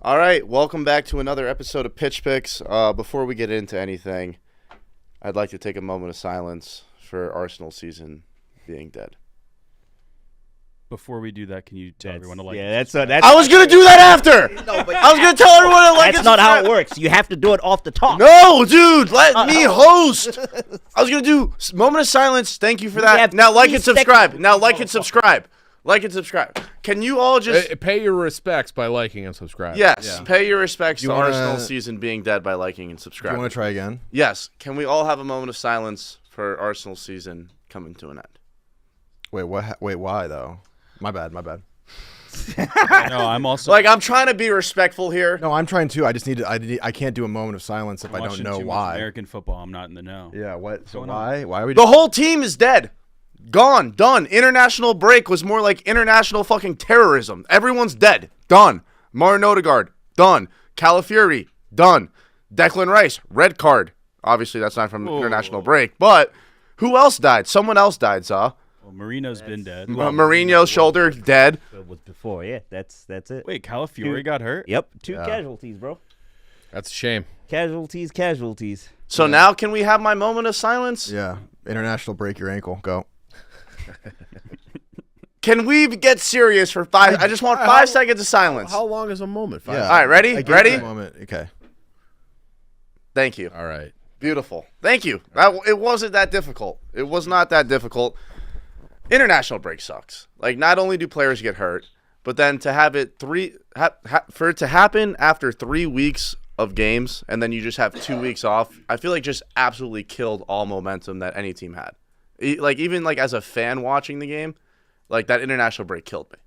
All right, welcome back to another episode of Pitch Picks. Before we get into anything, I'd like to take a moment of silence for Arsenal season being dead. Before we do that, can you tell everyone to like? Yeah, that's. I was gonna do that after. No, but I was gonna tell everyone to like. That's not how it works. You have to do it off the top. No, dude, let me host. I was gonna do moment of silence. Thank you for that. Now like and subscribe. Like and subscribe. Can you all just pay your respects by liking and subscribing? Yes, pay your respects to Arsenal season being dead by liking and subscribing. Do you want to try again? Yes. Can we all have a moment of silence for Arsenal season coming to an end? Wait, what? Wait, why though? My bad. No, I'm also I'm trying to be respectful here. No, I'm trying to. I just need to. I can't do a moment of silence if I don't know why. American football, I'm not in the know. Yeah. What? So why? Why are we? The whole team is dead. Gone. Done. International break was more like international fucking terrorism. Everyone's dead. Done. Martin Odegaard. Done. Calafiori. Done. Declan Rice. Red card. Obviously, that's not from international break. But who else died? Someone else died, Saw. Well, Marino's been dead. Mourinho's shoulder dead. It was before. Yeah, that's it. Wait, Calafiori got hurt? Yep, two casualties, bro. That's a shame. Casualties. So now can we have my moment of silence? Yeah. International break your ankle. Go. Can we get serious for 5? I just want 5 seconds of silence. How long is a moment? 5 Yeah. All right, ready? I Ready? a moment. Okay. Thank you. All right. Beautiful. Thank you. It wasn't that difficult. It was not that difficult. International break sucks. Like, not only do players get hurt, but then to have it for it to happen after 3 weeks of games, and then you just have 2 weeks off, I feel like just absolutely killed all momentum that any team had. Even as a fan watching the game, that international break killed me.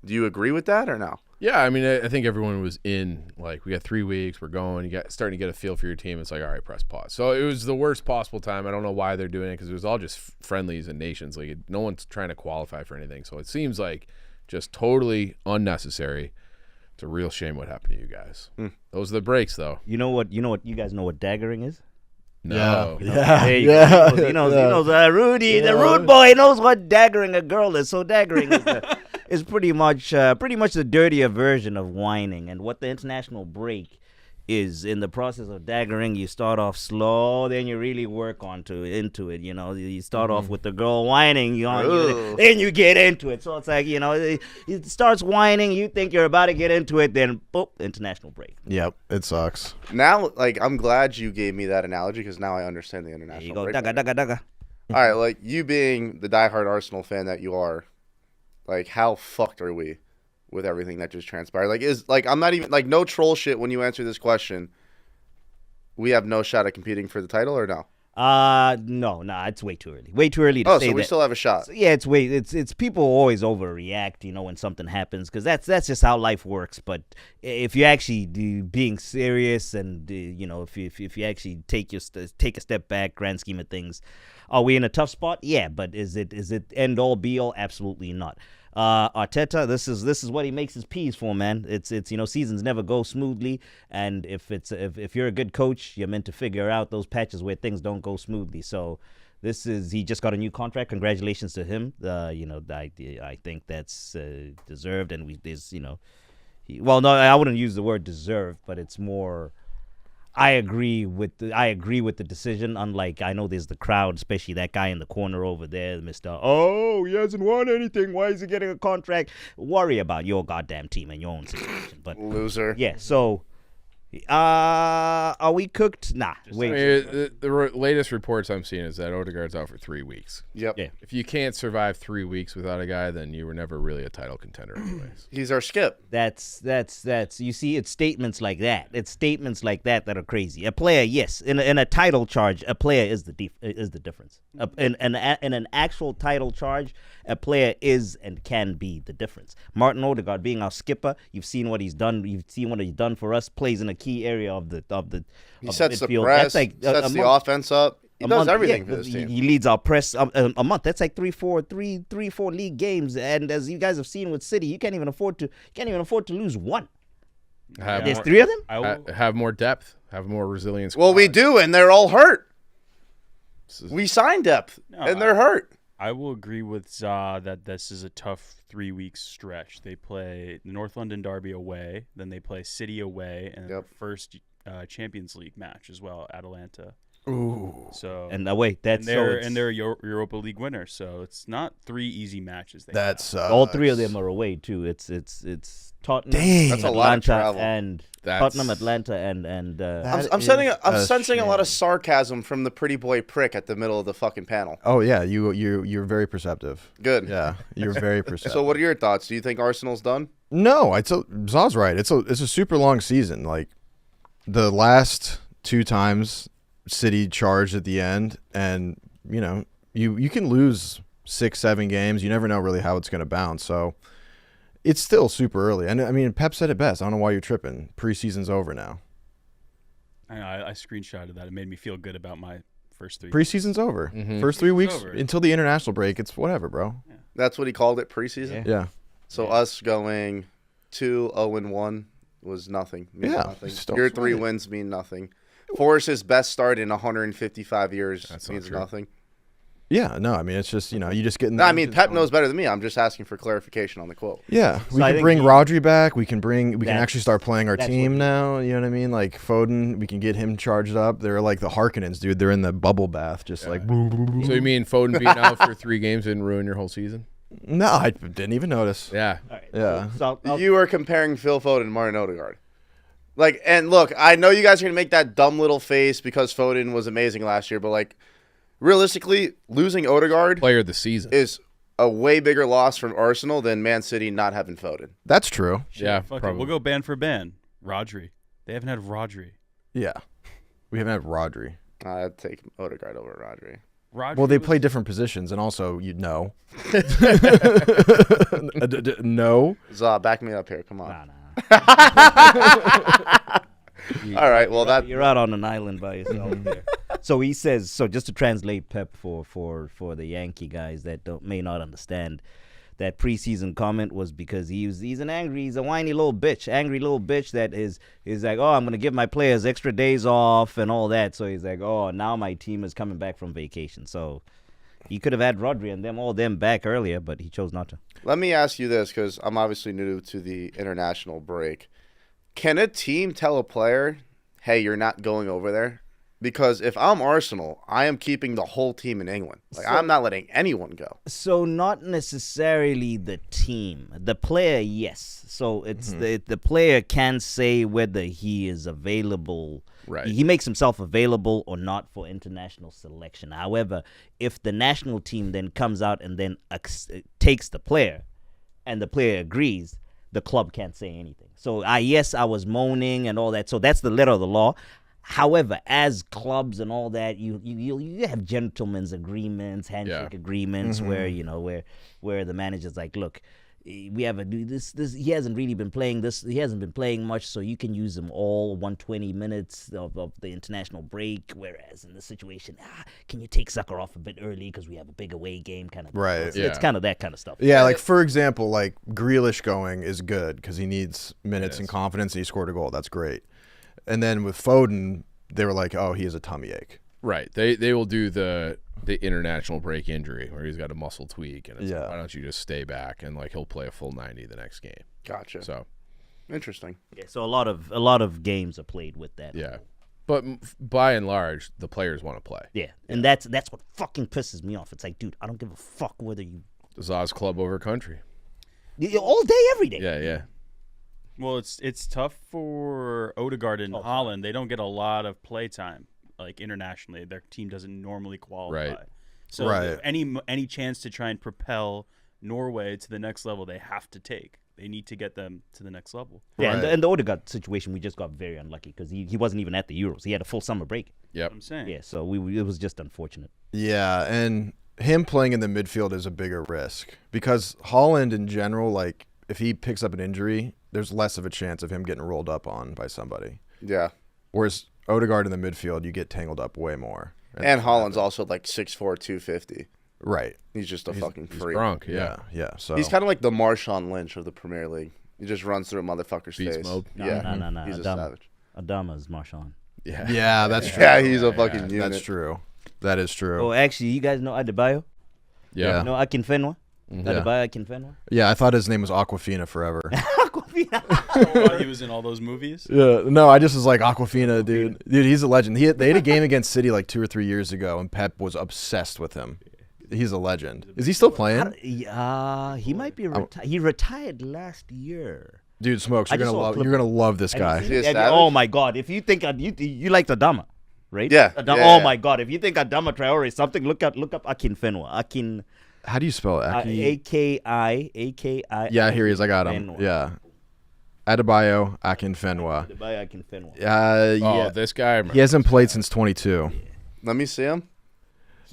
Do you agree with that or no? Yeah, I mean, I think everyone was in. We got 3 weeks. We're going. You got starting to get a feel for your team. It's like, all right, press pause. So it was the worst possible time. I don't know why they're doing it because it was all just friendlies and nations. No one's trying to qualify for anything. So it seems like just totally unnecessary. It's a real shame what happened to you guys. Those are the breaks, though. You know what? You guys know what daggering is? No. He knows Rudy, the rude boy, knows what daggering a girl is. So daggering is pretty much the dirtier version of whining. And what the international break is, in the process of daggering, you start off slow, then you really work into it. You start off with the girl whining, then you get into it. So it's like, it starts whining, you think you're about to get into it, then boop, international break. Yep. It sucks. Now, I'm glad you gave me that analogy because now I understand the international break. There you go, dagga. All right, you being the diehard Arsenal fan that you are, how fucked are we with everything that just transpired? I'm not even, no troll shit when you answer this question. We have no shot at competing for the title or no? No, it's way too early. Way too early to say that. Oh, so we still have a shot. So, yeah, it's people always overreact, when something happens, because that's just how life works. But if you actually being serious and if you actually take a step back, grand scheme of things, are we in a tough spot? Yeah, but is it end all be all? Absolutely not. Arteta, this is what he makes his peas for, man. It's seasons never go smoothly, and if you're a good coach, you're meant to figure out those patches where things don't go smoothly. So he just got a new contract. Congratulations to him. I think that's deserved, and I wouldn't use the word deserved, but it's more. I agree with the decision. Unlike, I know there's the crowd, especially that guy in the corner over there, Mr. Oh, he hasn't won anything. Why is he getting a contract? Worry about your goddamn team and your own situation. But loser. Yeah. So, are we cooked? Nah. Wait. The latest reports I'm seeing is that Odegaard's out for 3 weeks. Yep. Yeah. If you can't survive 3 weeks without a guy, then you were never really a title contender anyways. He's our skip. That's you see, it's statements like that. It's statements like that are crazy. A player, yes, in a title charge, a player is the difference. In an actual title charge, a player is and can be the difference. Martin Odegaard being our skipper, you've seen what he's done. You've seen what he's done for us. Plays in a key area of the He sets the midfield. press. That's sets the offense up. He does everything for this team. He leads our press a month. That's like three, four league games. And as you guys have seen with City, you can't even afford to lose one. There's 3 of them. Have more depth. Have more resilience. Well, we do, and they're all hurt. We signed depth, and they're hurt. I will agree with Za that this is a tough 3-week stretch. They play the North London Derby away, then they play City away, and their first Champions League match as well, Atalanta. Ooh. So And wait, that's and they're Europa League winners, so it's not 3 easy matches. That's all 3 of them are away too. It's Tottenham, Dang. That's a lot of Atlanta, travel. and That's- Tottenham, Atlanta, and I'm sensing a lot of sarcasm from the pretty boy prick at the middle of the fucking panel. Oh yeah, you're very perceptive. Good. Yeah, you're very perceptive. So what are your thoughts? Do you think Arsenal's done? No, Zaw's right. It's a super long season. Like the last 2 times City charged at the end, and you can lose 6-7 games. You never know really how it's going to bounce. So it's still super early. And I mean, Pep said it best. I don't know why you're tripping. Preseason's over now. I screenshotted that. It made me feel good about my first 3. Preseason's over. Mhm. First 3 weeks over. until the international break. It's whatever, bro. That's what he called it, preseason. Yeah. So us going 2-0-1 was nothing. Means Yeah, nothing. still Your 3 sweating. wins mean nothing. Forrest's best start in 155 years That's not means true. nothing. Yeah. No, I mean, it's just, you just get in No, I mean, Pep knows better than me. I'm just asking for clarification on the quote. Yeah, So we I can think bring he- Rodri back. We can That's- actually start playing our that's team what- now. You know what I mean? Like Foden, we can get him charged up. They're like the Harkonnens, dude. They're in the bubble bath, just like. So you mean Foden being out for 3 games didn't ruin your whole season? No, I didn't even notice. Yeah. All right, Yeah. So I'll- You are comparing Phil Foden and Martin Odegaard. Like, and look, I know you guys are going to make that dumb little face because Foden was amazing last year, but like, realistically, losing Odegaard Player of the season. is a way bigger loss from Arsenal than Man City not having Foden. That's true. Yeah, Fuck it. probably. We'll go ban for ban. Rodri. They haven't had Rodri. Yeah, we haven't had Rodri. I'd take Odegaard over Rodri. Rodri Well, they was- play different positions, and also you know. No. Za, back me up here. Come on. Nah, nah. All right. Well, that You're out on an island by yourself there. So he says. So just to translate Pep for the Yankee guys that may not understand, that preseason comment was because he's a whiny little bitch, angry little bitch that is like, oh, I'm gonna give my players extra days off and all that. So he's like, oh, now my team is coming back from vacation. So he could have had Rodri and all them back earlier, but he chose not to. Let me ask you this, because I'm obviously new to the international break. Can a team tell a player, hey, you're not going over there? Because if I'm Arsenal, I am keeping the whole team in England. Like, I'm not letting anyone go. So not necessarily the team, the player, yes. So it's the player can say whether he is available. Right. He makes himself available or not for international selection. However, if the national team then comes out and then takes the player, and the player agrees, the club can't say anything. So yes, I was moaning and all that. So that's the letter of the law. However, as clubs and all that, you have gentlemen's agreements, handshake agreements, where where the manager's like, look, we have this. He hasn't really been playing this. He hasn't been playing much, so you can use him all 120 minutes of the international break. Whereas in this situation, can you take Saka off a bit early because we have a big away game, kind of. Right. It's Yeah. kind of that kind of stuff. Yeah, like for example, like Grealish going is good because he needs minutes and confidence, and he scored a goal. That's great. And then with Foden, they were like, "Oh, he has a tummy ache." Right. They will do the international break injury where he's got a muscle tweak, and it's like, Yeah. why don't you just stay back and like he'll play a full 90 the next game. Gotcha. So Interesting. Yeah, so a lot of games are played with that. yeah, but by and large, the players want to play. Yeah, and that's what fucking pisses me off. It's like, dude, I don't give a fuck whether you Zaz club over country. all day, every day. Yeah, yeah. Well, it's tough for Odegaard in Holland. They don't get a lot of play time, like internationally. Their team doesn't normally qualify. Right. So Right. any chance to try and propel Norway to the next level, they have to take. They need to get them to the next level. Yeah, Right. and the Odegaard situation, we just got very unlucky because he wasn't even at the Euros. He had a full summer break. Yep. I'm saying. Yeah, so it was just unfortunate. Yeah, and him playing in the midfield is a bigger risk because Holland in general, like if he picks up an injury, there's less of a chance of him getting rolled up on by somebody. Yeah. Whereas Odegaard in the midfield, you get tangled up way more. And Holland's also like 6'4", 250. Right. He's just a fucking freak. Drunk. Yeah. Yeah. Yeah. So He's kind of like the Marshawn Lynch of the Premier League. He just runs through a motherfucker's Beast face. mode. Yeah. No. He's a Adama. savage. Adama's Marshawn. Yeah. yeah, that's true. Yeah, he's a fucking unit. That's true. That is true. Oh, actually, you guys know Adebayo? Yeah. You know Akinfenwa? Yeah. Adebayo Akinfenwa? Yeah, I thought his name was Aquafina forever. While he was in all those movies. Yeah, no, I just was like Aquafina, dude. Dude, he's a legend. They had a game against City like 2 or 3 years ago, and Pep was obsessed with him. He's a legend. Is he still playing? He might be retired. He retired last year. Dude, Smokes, I you're just saw a gonna clip. love this guy. Is he a savage? Oh my God! If you think you like Adama, right? Yeah. Adama, Yeah. Oh my God! If you think Adama Traore is something, look up Akinfenwa. How do you spell it? A-K-I. Yeah, here he is. I got him. Akinfenwa. Yeah. Adebayo Akinfenwa. Adebayo Akinfenwa. Oh, Yeah. this guy. He hasn't played since 22. Let me see him.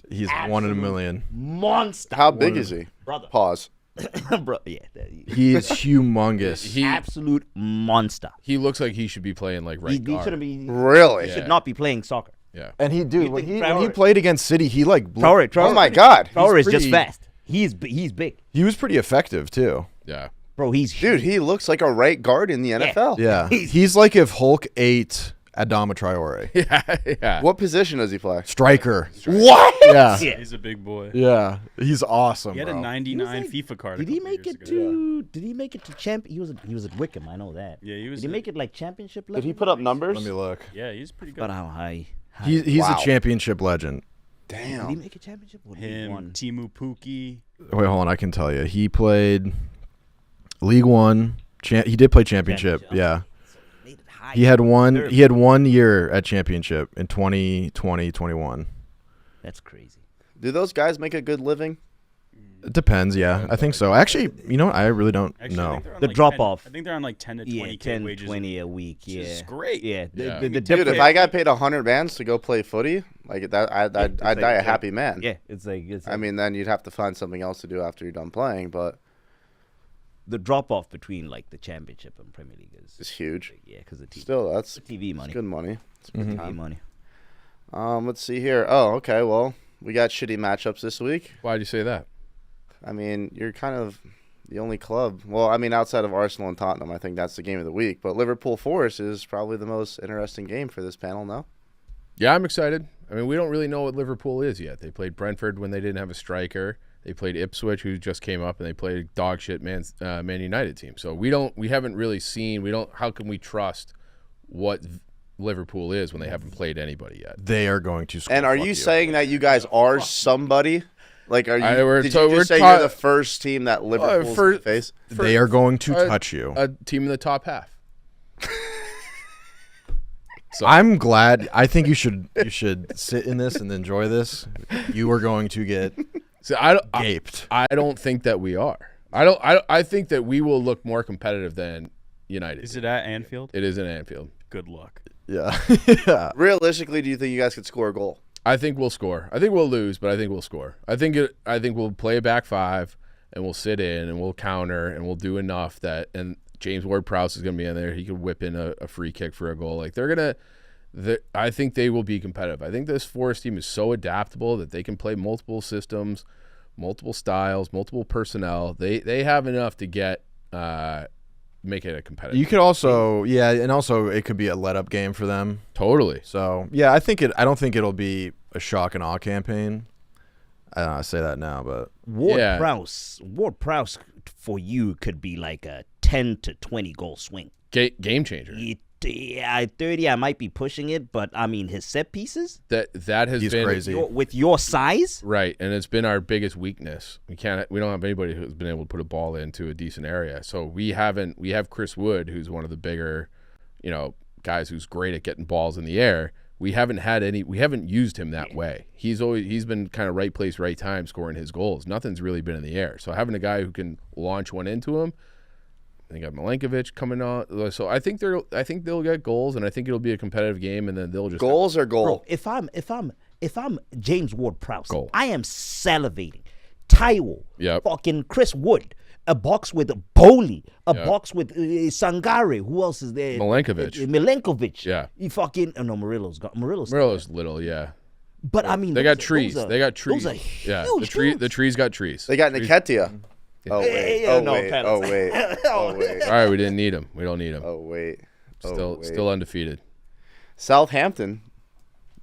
He's 1 in a million. Monster. How big is he? Brother. Pause. Bro, yeah. He is humongous. Absolute monster. He looks like he should be playing like right He guard. shouldn't be. Really? He should not be playing soccer. Yeah. And he, dude, You when think he Traore- played against City, he like blew. Traore. Oh my God. Traore is just pretty- fast. He's big. He was pretty effective too. Yeah. Bro, he's Dude, he looks like a right guard in the NFL. Yeah. He's like if Hulk ate Adama Traore. Yeah. What position does he play? Striker. What? Yeah. Yeah. He's a big boy. Yeah. He's awesome. He had a bro. 99 like- FIFA card. Did a he couple make years it ago. to? Did he make it to champ? He was at Wickham. I know that. Yeah, he was. Did he make it like championship level? Did he put up numbers? Let me look. Yeah, he's pretty good. But how high? He's Wow. a championship legend. Did he Damn. make a championship? Or Him, won? Timu Puki. Wait, hold on. I can tell you. He played League One. He did play championship. Yeah. Made it high. He had one. He had 1 year at championship in 2020-21. That's crazy. Do those guys make a good living? It depends. Yeah, I think so. Actually, you know what? I really don't Actually, I know. think they're on The like drop 10 off. I think they're on like 10 to 20 Yeah, k 10, wages. 20 a week. Yeah. Which is great. Yeah. Yeah. The Dude, difference- if I got paid 100 bands to go play footy, like that, I'd like- die a happy man. Yeah, it's like I mean, then you'd have to find something else to do after you're done playing, but the drop off between like the championship and Premier League is it's huge. yeah, because of TV, Still, that's TV money. good money. It's good TV time. money. Let's see here. Oh, okay. Well, we got shitty matchups this week. Why'd you say that? I mean, you're kind of the only club. Well, I mean, outside of Arsenal and Tottenham, I think that's the game of the week. But Liverpool Forest is probably the most interesting game for this panel. No. Yeah, I'm excited. I mean, we don't really know what Liverpool is yet. They played Brentford when they didn't have a striker. They played Ipswich, who just came up, and they played a dog shit Man United team. So we haven't really seen. How can we trust what Liverpool is when they haven't played anybody yet? They are going to score. And are you saying that you guys are somebody? Like, are you? We're did to- you we're just say taught- you're the first team that Liverpool's for- gonna face? they are going to touch you? A team in the top half. So I'm glad. I think you should sit in this and enjoy this. You are going to get so I gaped. don't think that we are. I think that we will look more competitive than United. Is it at Anfield? It is in Anfield. Good luck. Yeah. Yeah. Realistically, do you think you guys could score a goal? I think we'll score. I think we'll lose, but I think we'll score. I think we'll play a back five and we'll sit in and we'll counter and we'll do enough that and James Ward-Prowse is going to be in there. He could whip in a free kick for a goal. Like I think they will be competitive. I think this Forest team is so adaptable that they can play multiple systems, multiple styles, multiple personnel. They have enough to get make it a competitive. You could also, yeah, and also it could be a let-up game for them. Totally. So yeah, I don't think it'll be a shock and awe campaign. I don't know, I say that now, but Ward-Prowse for you could be like a 10 to 20 goal swing. Game changer. Yeah, 30, I might be pushing it, but I mean, his set pieces That has he's been crazy. with your size, right, and it's been our biggest weakness. We don't have anybody who's been able to put a ball into a decent area. So we have Chris Wood, who's one of the bigger, guys who's great at getting balls in the air. We haven't used him that way. He's been kind of right place, right time, scoring his goals. Nothing's really been in the air. So having a guy who can launch one into him. They got Milenkovic coming on, so I think they'll get goals, and I think it'll be a competitive game, and then they'll just Goals or goal? bro. If I'm James Ward-Prowse, Goal. I am salivating. Taiwo, Yep. fucking Chris Wood, a box with Bowley, a Yep. box with Sangare. Who else is there? Milenkovic. Milenkovic. Yeah. You fucking no, Murillo's got Murillo's. Murillo's little, yeah. But I mean, They got those are- trees. those are- They got trees. Those are Yeah, huge. the trees got trees. They got Trees- Nketiah. Oh Yeah, wait! yeah, Oh no, wait! Pedals. Oh wait! Oh wait! All right, we didn't need him. We don't need him. Oh wait! Oh, Still wait. still undefeated. Southampton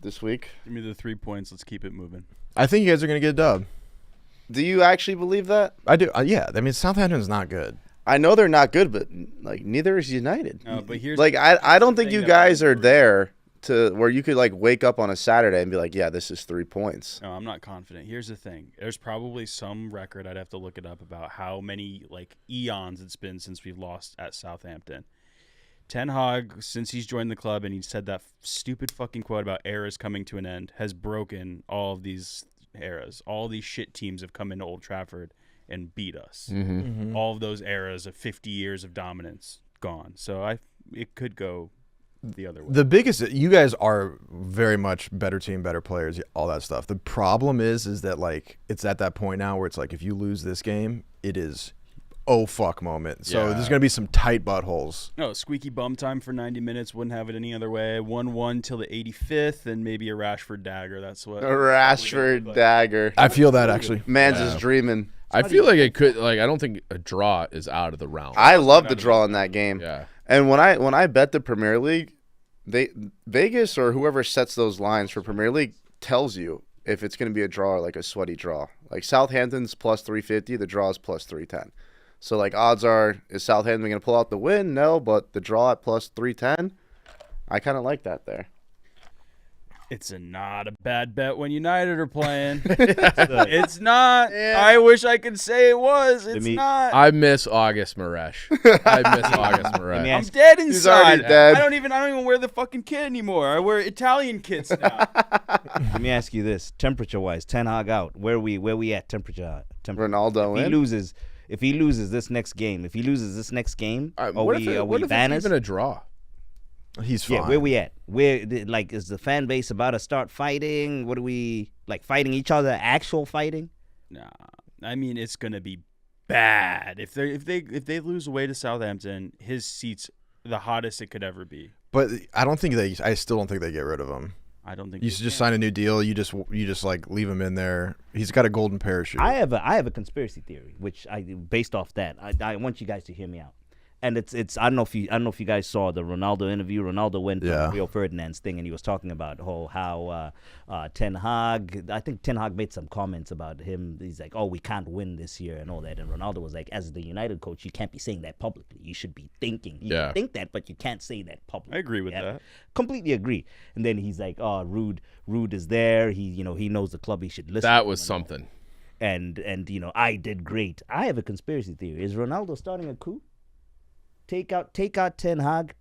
this week. Give me the 3 points. Let's keep it moving. I think you guys are gonna get a dub. Do you actually believe that? I do. Yeah. I mean, Southampton's not good. I know they're not good, but like neither is United. But here's like I don't the think thing you that guys I'm are worried there to where you could like wake up on a Saturday and be like, yeah, this is 3 points. No, I'm not confident. Here's the thing. There's probably some record, I'd have to look it up, about how many like eons it's been since we've lost at Southampton. Ten Hag, since he's joined the club and he said that stupid fucking quote about eras coming to an end, has broken all of these eras. All these shit teams have come into Old Trafford and beat us. All of those eras of 50 years of dominance gone. So it could go the other way. The biggest, you guys are very much better team, better players, all that stuff. The problem is that like it's at that point now where it's like if you lose this game, it is oh fuck moment. So there's gonna be some tight buttholes. No, squeaky bum time for 90 minutes. Wouldn't have it any other way. 1-1 till the 85th, and maybe a Rashford dagger. That's what. A Rashford dagger. I feel that actually. Man's just dreaming. I feel like it could. Like I don't think a draw is out of the realm. I love the draw in that game. Yeah. And when I bet the Premier League, Vegas or whoever sets those lines for Premier League tells you if it's going to be a draw or like a sweaty draw. Like Southampton's plus 350, the draw is plus 310. So like odds are, is Southampton going to pull out the win? No, but the draw at plus 310, I kind of like that there. It's not a bad bet when United are playing. It's not. Yeah. I wish I could say it was. It's not. I miss August Maresh. I'm dead inside. He's already dead. I don't even wear the fucking kit anymore. I wear Italian kits now. Let me ask you this: temperature-wise, Ten Hag out. Where we at temperature? Ronaldo in. If he loses this next game, are we banners? Even a draw. He's fine. Yeah, where we at? Where like is the fan base about to start fighting? What are we like fighting each other? Actual fighting? Nah, I mean it's gonna be bad if they lose away to Southampton. His seat's the hottest it could ever be. But I still don't think they get rid of him. I don't think you should just sign a new deal. You just like leave him in there. He's got a golden parachute. I have a conspiracy theory, which based off that I want you guys to hear me out. And it's I don't know if you guys saw the Ronaldo interview. Ronaldo went to Rio Ferdinand's thing, and he was talking about how Ten Hag. I think Ten Hag made some comments about him. He's like, "Oh, we can't win this year," and all that. And Ronaldo was like, "As the United coach, you can't be saying that publicly. You should be thinking. You can think that, but you can't say that publicly." I agree with that. Completely agree. And then he's like, "Oh, Rude is there. He knows the club. He should listen." That was something. And I did great. I have a conspiracy theory. Is Ronaldo starting a coup? Take out Ten Hag.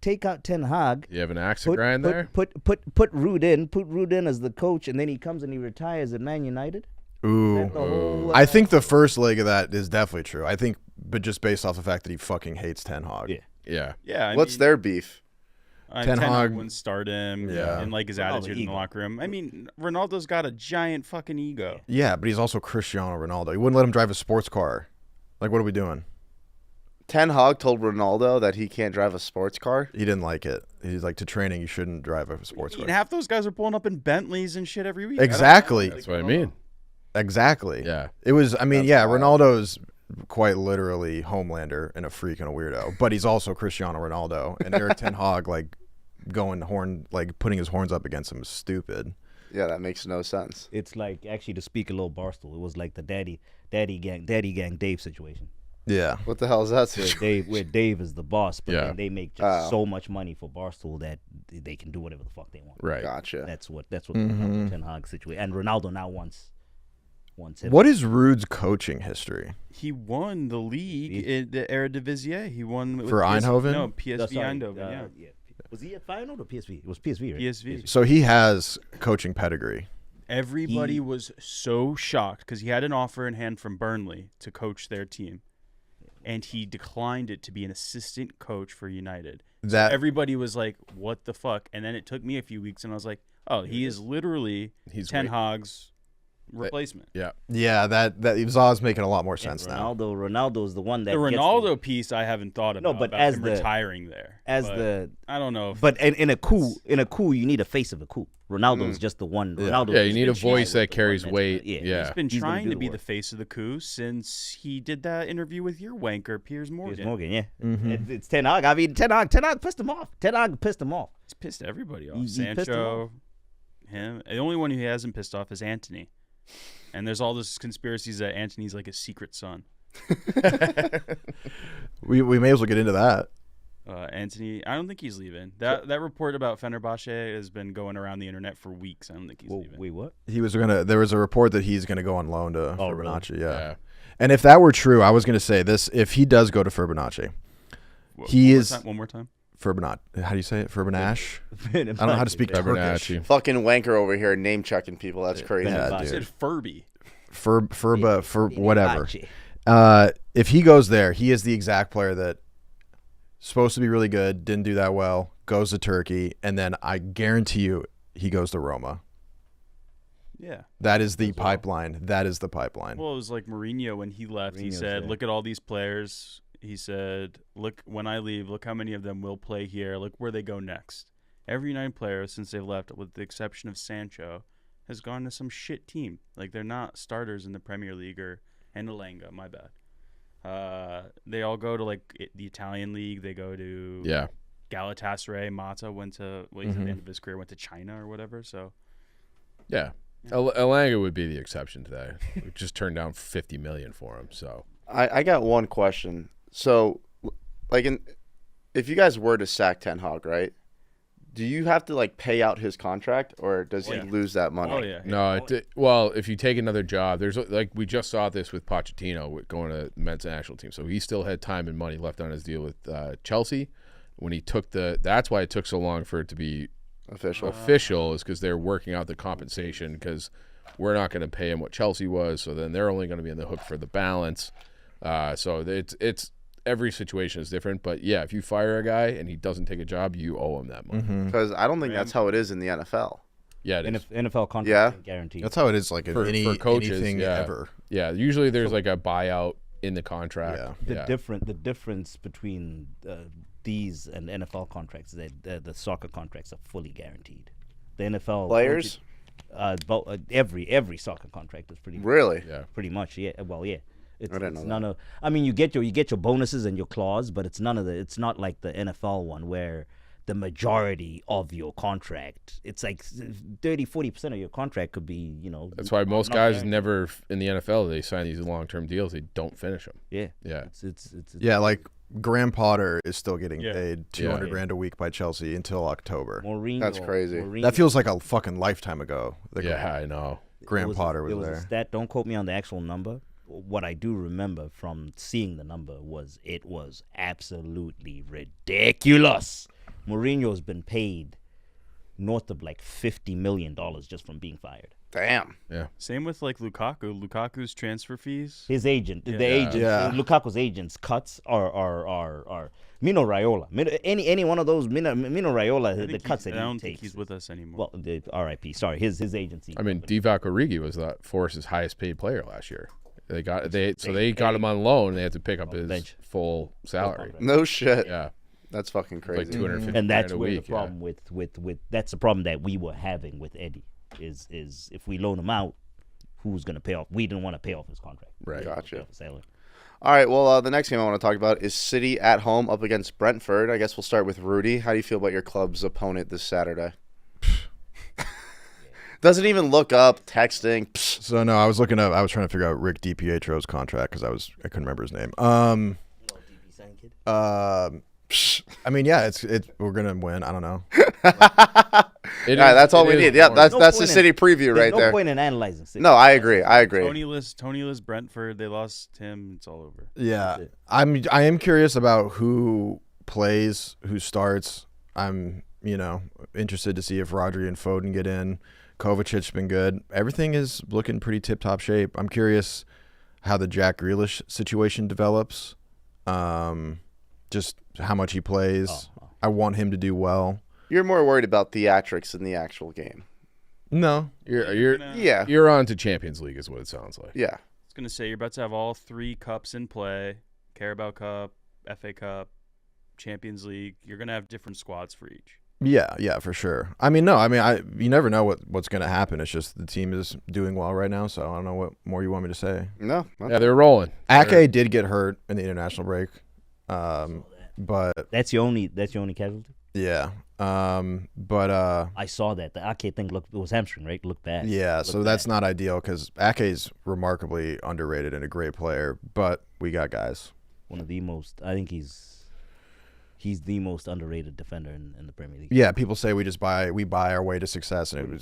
You have an axe to grind there. Put Rude in as the coach, and then he comes and he retires at Man United. Ooh, I think the first leg of that is definitely true. I think, but just based off the fact that he fucking hates Ten Hag. Yeah. What's their beef? Ten Hag wouldn't start him. Yeah. And like his attitude in the locker room. I mean, Ronaldo's got a giant fucking ego. Yeah, but he's also Cristiano Ronaldo. He wouldn't let him drive a sports car. Like, what are we doing? Ten Hag told Ronaldo that he can't drive a sports car. He didn't like it. He's like, to training, you shouldn't drive a sports car. Half those guys are pulling up in Bentleys and shit every week. Exactly. That's what I mean. Exactly. Yeah. It was. I mean, Ronaldo's quite literally Homelander and a freak and a weirdo, but he's also Cristiano Ronaldo. And Erik Ten Hag putting his horns up against him is stupid. Yeah, that makes no sense. It's like, actually, to speak a little Barstool, it was like the daddy gang Dave situation. Yeah. What the hell is that? Where Dave is the boss, but then they make just Oh. so much money for Barstool that they can do whatever the fuck they want. Right. Gotcha. That's what the Ronaldo Ten Hag situation. And Ronaldo now wants him. What is Rude's coaching history? He won the league in the Eredivisie. He won with For Eindhoven? No, PSV Sorry, Eindhoven. Yeah. Was he at Feyenoord or PSV? It was PSV, right? PSV. So he has coaching pedigree. Everybody was so shocked because he had an offer in hand from Burnley to coach their team, and he declined it to be an assistant coach for United. So everybody was like, "What the fuck?" And then it took me a few weeks, and I was like, "Oh, he is literally Ten Hag's replacement." Yeah. Yeah, that Za's making a lot more sense now. Ronaldo's the one that the gets Ronaldo piece I haven't thought about. No, but about as him the retiring there, I don't know. But in a coup, you need a face of a coup. Ronaldo's just the one. Yeah, you need a voice that carries weight. Yeah. He's been trying to be the the face of the coup since he did that interview with your wanker, Piers Morgan. Yeah. It's Ten Hag. I mean, Ten Hag pissed him off. He's pissed everybody off. He pissed him Sancho, him. The only one who he hasn't pissed off is Anthony. And there's all this conspiracies that Antony's like a secret son. We may as well get into that. Antony, I don't think he's leaving. That report about Fenerbahce has been going around the internet for weeks. I don't think he's leaving. Wait, what? There was a report that he's gonna go on loan to Fibonacci. Really? Yeah. And if that were true, I was gonna say this: if he does go to Fibonacci, One more time. Fibonacci. How do you say it? Fibonacci. I don't know how to speak Turkish. Fibonacci. Fucking wanker over here name checking people. That's crazy. Yeah, I dude. said Furby. Whatever. If he goes there, he is the exact player that supposed to be really good, didn't do that well, goes to Turkey, and then I guarantee you he goes to Roma. Yeah. That is the pipeline. That is the pipeline. Well, it was like Mourinho when he left. He Mourinho's said, there. "Look at all these players." He said, "Look, when I leave, look how many of them will play here. Look where they go next." Every United player since they've left, with the exception of Sancho, has gone to some shit team. Like they're not starters in the Premier League and Elanga. My bad. They all go to like the Italian league. They go to Galatasaray. Mata went to he's at the end of his career, went to China or whatever. So Yeah. Elanga would be the exception to that. We just turned down $50 million for him. So I got one question. So, like, if you guys were to sack Ten Hag, right? Do you have to like pay out his contract, or does he lose that money? oh yeah, no, well, if you take another job, there's like we just saw this with Pochettino with going to the men's national team. So he still had time and money left on his deal with Chelsea when he took that's why it took so long for it to be official is because they're working out the compensation because we're not going to pay him what Chelsea was, so then they're only going to be on the hook for the balance. So it's every situation is different, but yeah, if you fire a guy and he doesn't take a job, you owe him that money. Because I don't think that's how it is in the NFL. Yeah, it is. NFL contract Yeah. guaranteed. That's how it is like in For coaches, anything yeah. ever. Yeah, usually there's like a buyout in the contract. Yeah. The difference between these and NFL contracts is that the soccer contracts are fully guaranteed. The NFL Players? Every soccer contract is Really? Yeah. pretty much, yeah. Well, yeah. It's I didn't know none of. I mean, you get your bonuses and your clause, but it's none of the. It's not like the NFL one where the majority of your contract. It's like 30-40% of your contract could be, That's why most not guys guaranteed. never in the NFL they sign these long-term deals. They don't finish them. Yeah. Yeah. It's Yeah, like Graham Potter is still getting Yeah. paid $200 grand a week by Chelsea until October. Mourinho. That's crazy. That feels like a fucking lifetime ago. Yeah, I know. Graham Potter there was a there. stat. Don't quote me on the actual number. What I do remember from seeing the number was it was absolutely ridiculous. Mourinho's been paid north of like $50 million just from being fired. Damn. Same with like Lukaku. Lukaku's transfer fees. His agent, the Yeah. agent, Yeah. Lukaku's agents' cuts are Mino Raiola. Any one of those Mino Raiola, I the think cuts I that he don't takes. think he's with us anymore. Well, the R.I.P. Sorry, his agency. I mean, Divock Origi was that Forest's highest paid player last year. They got him on loan. And they had to pick up his bench. full salary. No shit. Yeah, That's fucking like crazy. 250 and that's grand a where week. the problem with that's the problem that we were having with Eddie is if we loan him out, who's going to pay off? We didn't want to pay off his contract. Right. Gotcha. Salary. All right, well, the next game I want to talk about is City at home up against Brentford. I guess we'll start with Rudy. How do you feel about your club's opponent this Saturday? Doesn't even look up, texting. Psh. So no, I was looking up. I was trying to figure out Rick DiPietro's contract because I couldn't remember his name. I mean, yeah, we're gonna win. I don't know. That's all we need. Yeah, that's the point City preview right no there. point in analyzing City. No, I agree. Tony-less Brentford. They lost him. It's all over. Yeah, I am curious about who plays, who starts. I'm interested to see if Rodri and Foden get in. Kovacic's been good. Everything is looking pretty tip-top shape. I'm curious how the Jack Grealish situation develops. Just how much he plays. I want him to do well. You're more worried about theatrics than the actual game. No. You're on to Champions League is what it sounds like. Yeah. I was gonna say you're about to have all three cups in play: Carabao Cup, FA Cup, Champions League. You're gonna have different squads for each. Yeah, for sure. I mean, you never know what's going to happen. It's just the team is doing well right now, so I don't know what more you want me to say. No. Yeah, they're rolling. Ake did get hurt in the international break, but That's your only casualty. Yeah. But I saw that. The Ake thing looked, it was hamstring, right? Looked bad. yeah, Looked so that's bad. not ideal because Ake's remarkably underrated and a great player, but we got guys. One of the most, I think he's the most underrated defender in the Premier League. Yeah, people say we buy our way to success, and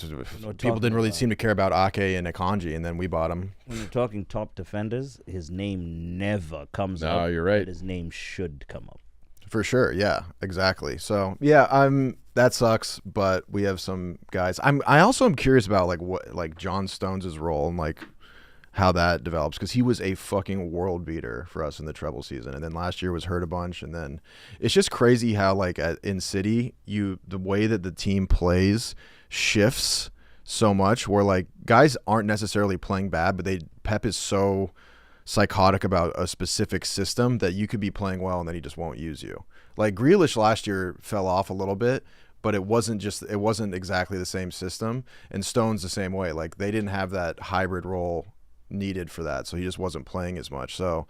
people didn't really seem to care about Ake and Akanji, and then we bought him. When you're talking top defenders, his name never comes up. No, you're right. But his name should come up. For sure, yeah, exactly. So yeah, that sucks, but we have some guys. I also am curious about what John Stones' role and how that develops, because he was a fucking world beater for us in the treble season, and then last year was hurt a bunch, and then it's just crazy how in City the way that the team plays shifts so much, where guys aren't necessarily playing bad, but Pep is so psychotic about a specific system that you could be playing well and then he just won't use you. Like Grealish last year fell off a little bit, but it wasn't exactly the same system, and Stone's the same way. Like they didn't have that hybrid role needed for that, so he just wasn't playing as much. So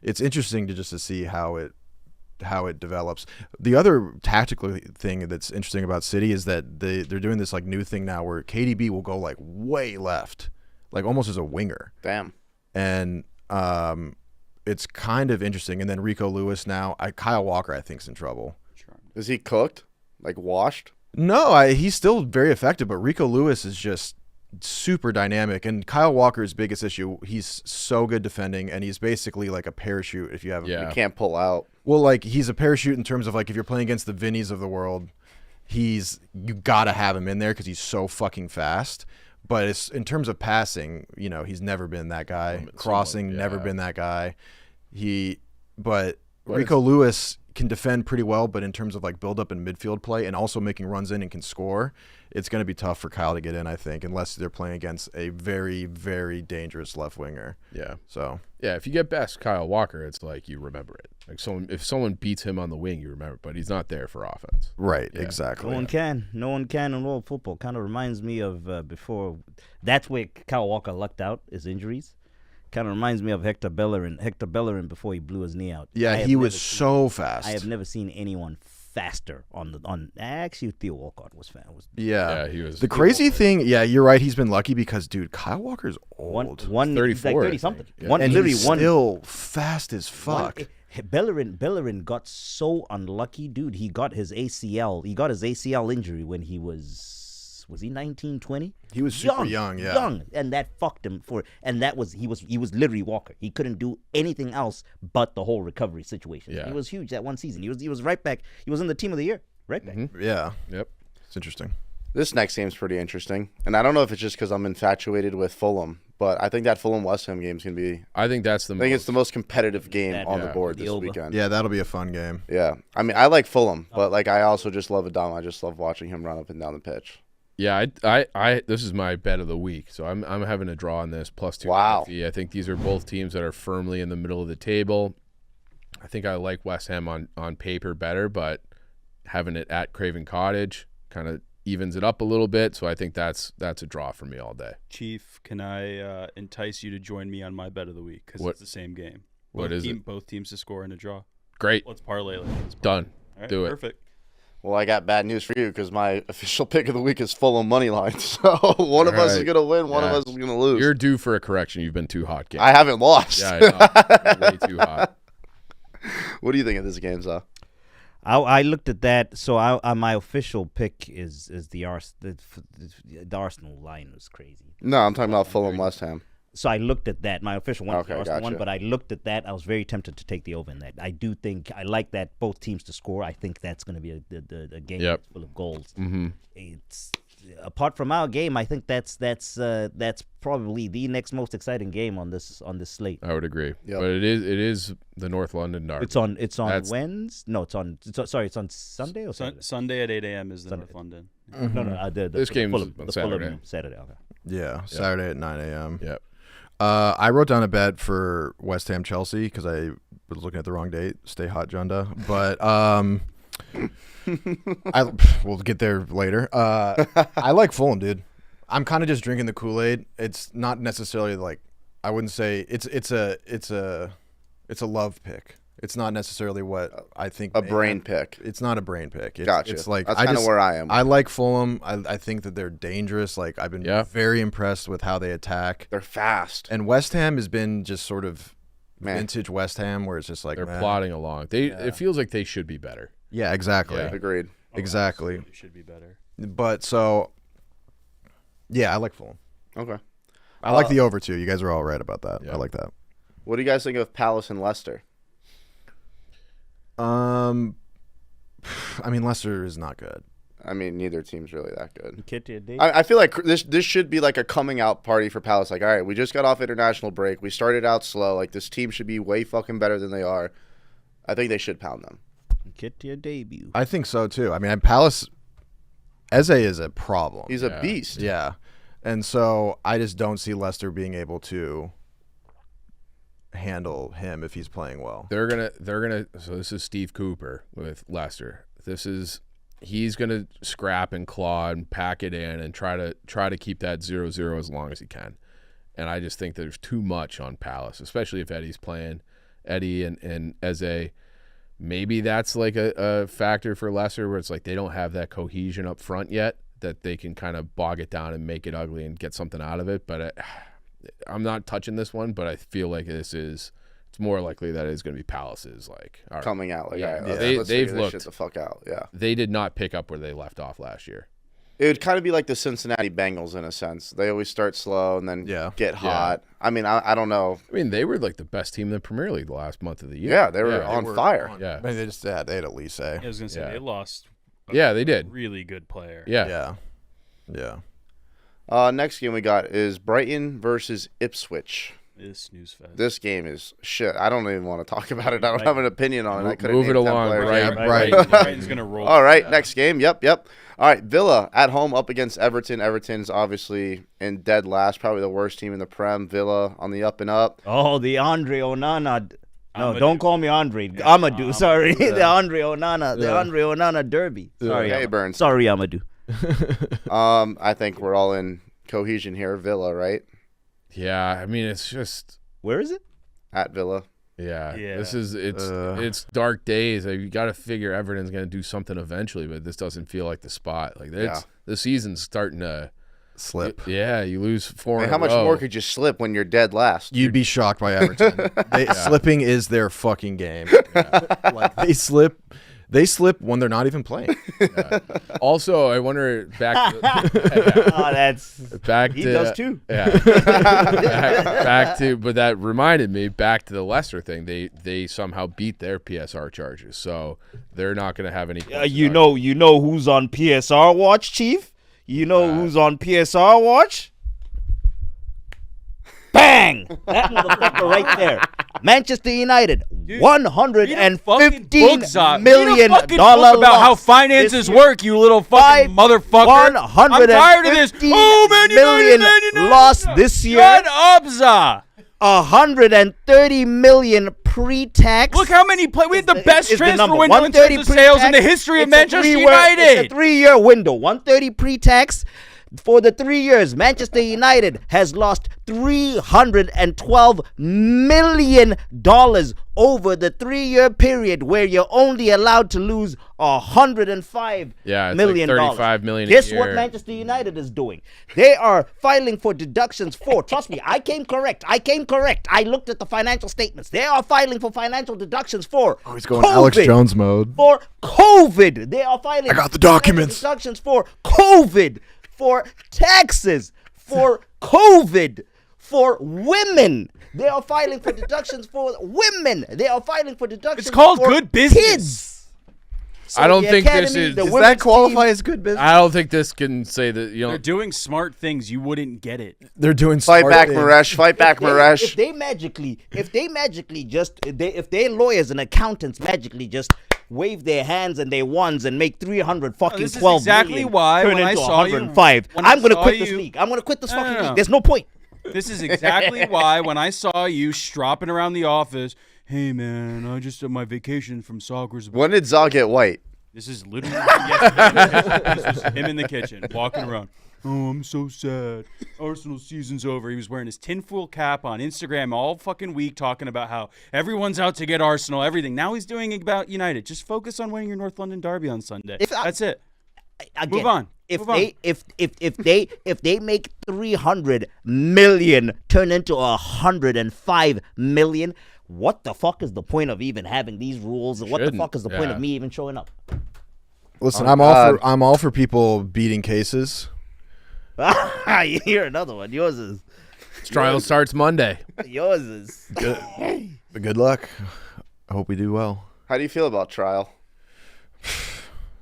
it's interesting to see how it develops. The other tactical thing that's interesting about City is that they're doing this new thing now where KDB will go way left, almost as a winger. Damn. And it's kind of interesting. And then Rico Lewis now. Kyle Walker, I think, is in trouble. Is he cooked? Washed? No, he's still very effective, but Rico Lewis is just super dynamic. And Kyle Walker's biggest issue, he's so good defending, and he's basically like a parachute if you have him. You can't pull out. Well, he's a parachute in terms of if you're playing against the Vinnies of the world, you got to have him in there because he's so fucking fast. But it's in terms of passing, he's never been that guy. Crossing, never been that guy. Rico Lewis can defend pretty well, but in terms of build up and midfield play and also making runs in and can score, it's going to be tough for Kyle to get in, I think, unless they're playing against a very, very dangerous left winger. Yeah. So yeah, if you get best Kyle Walker, it's you remember it. If someone beats him on the wing, you remember it, but he's not there for offense. Right, Yeah. exactly. No one can in world football. Kind of reminds me of before. That's where Kyle Walker lucked out, his injuries. Kind of reminds me of Hector Bellerin. Hector Bellerin before he blew his knee out. Yeah, he was so fast. I have never seen anyone faster on. Actually, Theo Walcott was fast. Yeah, he was. The crazy thing, yeah, you're right. He's been lucky because, dude, Kyle Walker's old. One 34, 30 something. Yeah. And he's still fast as fuck. Bellerin got so unlucky, dude. He got his ACL. He got his ACL injury when he was he 19, 20? He was super young, yeah. Young, and that fucked him and that was he was literally Walker. He couldn't do anything else but the whole recovery situation. Yeah. He was huge that one season. He was right back. He was in the team of the year, right back. Mm-hmm. Yeah. Yep. It's interesting. This next game's pretty interesting. And I don't know if it's just because I'm infatuated with Fulham, but I think that Fulham-West Ham game's going to be... I think it's the most competitive game on the board this over. weekend. Yeah, that'll be a fun game. Yeah. I mean, I like Fulham, but I also just love Adama. I just love watching him run up and down the pitch. Yeah, I this is my bet of the week, so I'm having a draw on this +250. Wow. I think these are both teams that are firmly in the middle of the table. I think I like West Ham on paper better, but having it at Craven Cottage kind of evens it up a little bit, so I think that's a draw for me all day. Chief, can I entice you to join me on my bet of the week because it's the same game? What is it? Both teams to score and a draw. Great. Let's parlay. Done. All right, Do it. Perfect. Well, I got bad news for you because my official pick of the week is Fulham money line. So one of us is going to win, one of us is going to lose. You're due for a correction. You've been too hot, Gabe. I haven't lost. Yeah, I know. You're way too hot. What do you think of this game, Zah? I looked at that. So my official pick is the Arsenal line was crazy. No, I'm talking about Fulham-West Ham. So I looked at that. My official one, Okay, the Arsenal one, gotcha. but I looked at that. I was very tempted to take the over in that. I do think I like that both teams to score. I think that's going to be a game Yep. full of goals. Mm-hmm. It's apart from our game. I think that's probably the next most exciting game on this slate. I would agree. Yep. But it is the North London Derby. It's on That's- Wednesday. No, it's on Sunday or Saturday. Sunday at 8 a.m. is the North London. No, This game's Fulham, on the Saturday. Fulham Saturday. Okay. Yeah, Saturday at 9 a.m. Yep. I wrote down a bet for West Ham Chelsea because I was looking at the wrong date. Stay hot, Junda. But we'll get there later. I like Fulham, dude. I'm kind of just drinking the Kool-Aid. It's not necessarily I wouldn't say it's a love pick. It's not necessarily what I think. A brain pick. It's not a brain pick. Gotcha. It's like that's kind of where I am. I like Fulham. I think that they're dangerous. Like I've been very impressed with how they attack. They're fast. And West Ham has been just sort of vintage West Ham, where it's just like they're plodding along. It feels like they should be better. Yeah, exactly. Yeah. Agreed. Exactly. They should be better. But so, yeah, I like Fulham. Okay. I like the over too. You guys are all right about that. Yeah. I like that. What do you guys think of Palace and Leicester? I mean, Leicester is not good. I mean, neither team's really that good. Kitty, I feel like this should be like a coming out party for Palace. Like, all right, we just got off international break. We started out slow. Like, this team should be way fucking better than they are. I think they should pound them. Get your debut. I think so too. I mean, Palace, Eze is a problem. He's a beast. Yeah. And so I just don't see Leicester being able to handle him if he's playing well. They're gonna so this is Steve Cooper with Leicester. He's gonna scrap and claw and pack it in and try to keep that 0-0 as long as he can. And I just think there's too much on Palace, especially if Eddie's playing. Eddie and Eze, maybe that's like a factor for Leicester where it's like they don't have that cohesion up front yet that they can kind of bog it down and make it ugly and get something out of it. But I'm not touching this one, but I feel like it's more likely that it's going to be Palace's like all right. Coming out. Like, Yeah. all right, let's They've figure this looked shit the fuck out. Yeah. They did not pick up where they left off last year. It would kind of be like the Cincinnati Bengals in a sense. They always start slow and then get hot. I mean, I don't know. I mean, they were like the best team in the Premier League the last month of the year. Yeah, they were on fire. Yeah. I mean, they had Elise. I was gonna say they lost. They did. Really good player. Yeah. Next game we got is Brighton versus Ipswich. This snooze fest. This game is shit. I don't even want to talk about it. I don't have an opinion on it. I couldn't Move name it 10 along, players. right? Brighton's gonna roll. All right, next game. Yep. All right, Villa at home up against Everton. Everton's obviously in dead last, probably the worst team in the Prem. Villa on the up and up. Oh, the Andre Onana. No, don't call me Andre. Amadou, sorry. The Andre Onana. The Andre Onana derby. Sorry. Hey, Burns. Sorry, Amadou. I think we're all in cohesion here. Villa, right? Yeah, I mean, it's just Where is it? At Villa. Yeah. Yeah. It's dark days. Like, you got to figure Everton's going to do something eventually, but this doesn't feel like the spot. Like the season's starting to Slip. Yeah, you lose 4. How much more could you slip when you're dead last? You'd be shocked by Everton. Slipping is their fucking game. Like they slip when they're not even playing. Also, I wonder back to He does too. Yeah. But that reminded me back to the Leicester thing. They somehow beat their PSR charges, so they're not going to have any. You know who's on PSR watch, Chief? You know who's on PSR watch? Bang! That motherfucker right there. Manchester United, $115 million about how finances work, you little fucking motherfucker. I'm tired of this. Oh, Man United lost this year. Shut up, Za. 130 million pre-tax. Look how many we had the best transfer window in 130 terms of sales in the history of Manchester United. It's a 3-year window. 130 pre-tax. For the 3 years, Manchester United has lost $312 million over the 3-year period, where you're only allowed to lose $105 million. Like $35 million. Guess what Manchester United is doing? They are filing for deductions for. Trust me, I came correct. I looked at the financial statements. They are filing for financial deductions for. Oh, he's going Alex Jones mode. For COVID, they are filing. I got the documents. Deductions for COVID. For taxes, for COVID, for women. They are filing for deductions for women. They are filing for deductions It's called for good business. Kids. So I don't the think this is. the Does women's that qualify team- as good business? I don't think this can say that. They're doing smart things. You wouldn't get it. They're doing Fight smart back, things. Maresh. Fight back, Maresh. If their lawyers and accountants magically just wave their hands and their wands and make 300 fucking this is 12 exactly million why turn when I into saw you- 105. when I I'm going to saw quit this you- league. I'm going to quit this fucking no. league. There's no point. This is exactly why when I saw you stropping around the office, hey man, I just had my vacation from soccer's. When did Zaw get white? This is literally yesterday. This was him in the kitchen, walking around. Oh, I'm so sad. Arsenal season's over. He was wearing his tinfoil cap on Instagram all fucking week talking about how everyone's out to get Arsenal, everything. Now he's doing it about United. Just focus on winning your North London derby on Sunday. That's it. Again, Move on. If Move on. if they make 300 million turn into 105 million, what the fuck is the point of even having these rules? And what the fuck is the point of me even showing up? Listen, I'm all for people beating cases. You hear another one. Yours is. Trial starts Monday. Yours is. Good luck. I hope we do well. How do you feel about trial?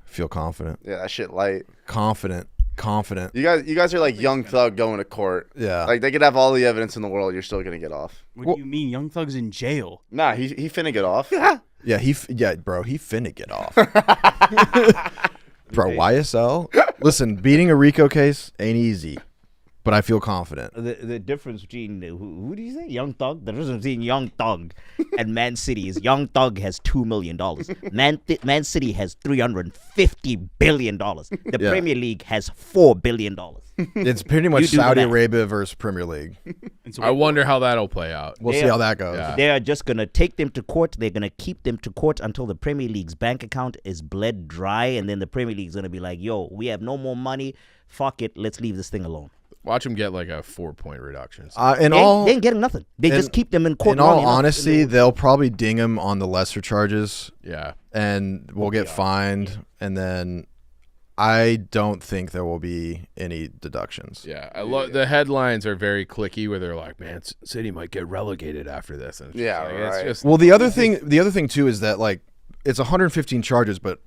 Feel confident. Yeah, that shit light. Confident. You guys are like Young Thug going to court. Yeah. Like they could have all the evidence in the world, you're still gonna get off. What do you mean? Young Thug's in jail. Nah, he finna get off. Yeah, bro, he finna get off. Bro, YSL. Listen, beating a RICO case ain't easy, but I feel confident. The difference between who do you say? Young Thug. The difference between Young Thug and Man City is Young Thug has $2 million. Man City has $350 billion. The Premier League has $4 billion. It's pretty much You do the Saudi math. Arabia versus Premier League. And so I wonder how that'll play out. We'll see how that goes. Yeah. They are just going to take them to court. They're going to keep them to court until the Premier League's bank account is bled dry. And then the Premier League's going to be like, yo, we have no more money. Fuck it. Let's leave this thing alone. Watch him get like a 4-point reduction. In They all ain't getting nothing. They just keep them in court. in all long enough. honesty, they'll probably ding him on the lesser charges, Yeah. and we'll get fined, and then I don't think there will be any deductions. Yeah. The headlines are very clicky where they're like, man, City might get relegated after this. And it's Yeah, just like, right. It's just, Well, the other thing too is that like it's 115 charges, but